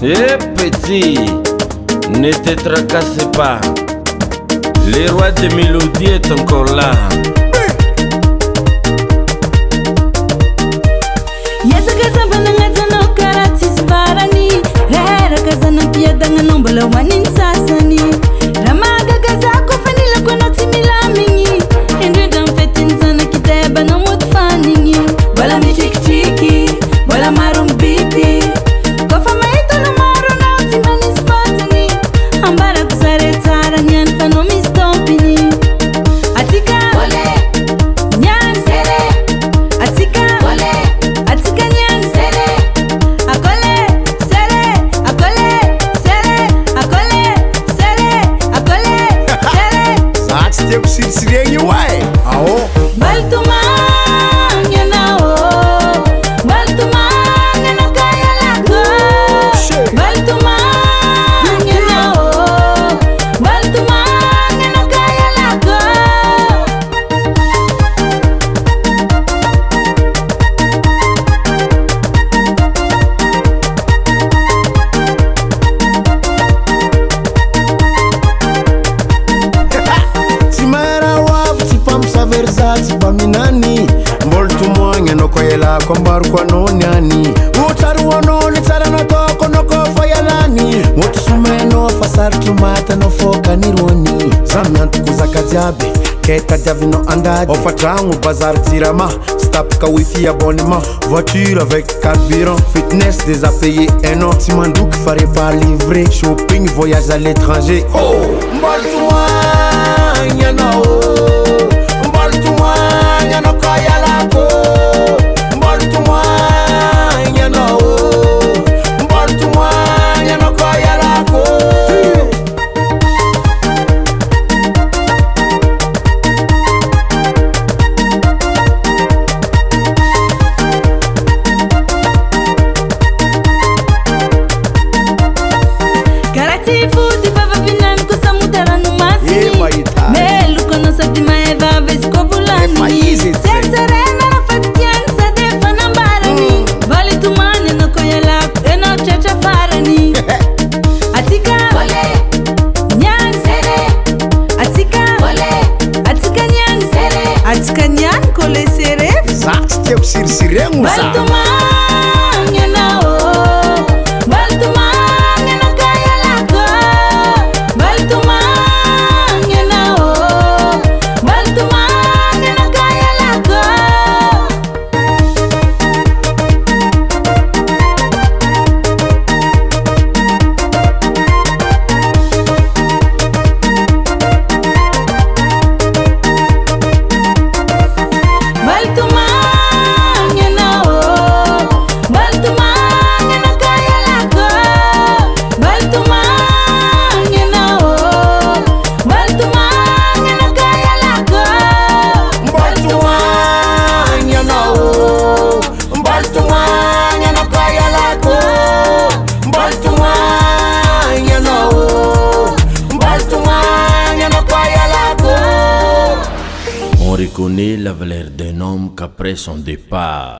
Eh petit, ne te tracasse pas. Le roi des mélodies est encore là. Yesa kaza bananga tano karati svarani. Rera kaza na pia danga nombala wanin sasani. Ramaga kaza kufani la kono timila mingi. Endre dam fetin sana kiteba no mut faningi. Bala mi chiki chiki, bala marum bibi. Kofa maito no maru na utimani spotani. Ambara kusare tara nyan fano mi stompini. Atika wale nyan sere. Atika wale atika nyan sere. Akole sere, akole sere, akole sere, akole sere. Zaho tsy tiako sirisireny io ay. Ao Baltuma nyana o, Baltuma nyana kaya lako. Baltuma nyana o, Baltuma nyana kaya lako. tsy maharahoavo tsy mpampisavery za tsy mba minany. Mbola tomoagny anao koa ialako ambaroko anao niany. Otraro anao ny tsara nataoko anao koa fa ialany. Ohatra somainao fa sarotro maty anao foka nirony. Za miantoko zaka jiaby ke tadiavinao andady. Ofatragno bazary Tsirama, sy tapaka wifi abonnement. Voiture avec carburant, fitness déjà payé un an. Tsy mandoky fa repas livré, shopping, voyage à l'étranger. Oh mbola tomoagny anao, mbola tomoagny anao koa ialako. Mbola tomoagny anao, mbola tomoagny anao koa ialako. Karati futi baba binani kusa mutaranu masini. Mahita. Melu kono sati maeva vesko bulani. Faizi, Serena na fatian sa defa na barani. Bali tumani no koyala eno chacha farani. Atika wale nyan sere. Atika wale atika nyan sere. Atika nyan kole sere. Zaho tsy tiako sirisireny za. Baltuma nyana o, Baltuma nyana kaya lako. Baltuma nyana o, Baltuma nyana kaya lako. Baltuma nyana o, Baltuma nyana kaya lako. Baltuma nyana o, Baltuma nyana kaya lako. Mbola tomoagny anao, mbola tomoagny anao koa ialako. Mbola tomoagny anao, mbola tomoagny anao koa ialako. On reconnaît la valeur d'un homme qu'après son départ.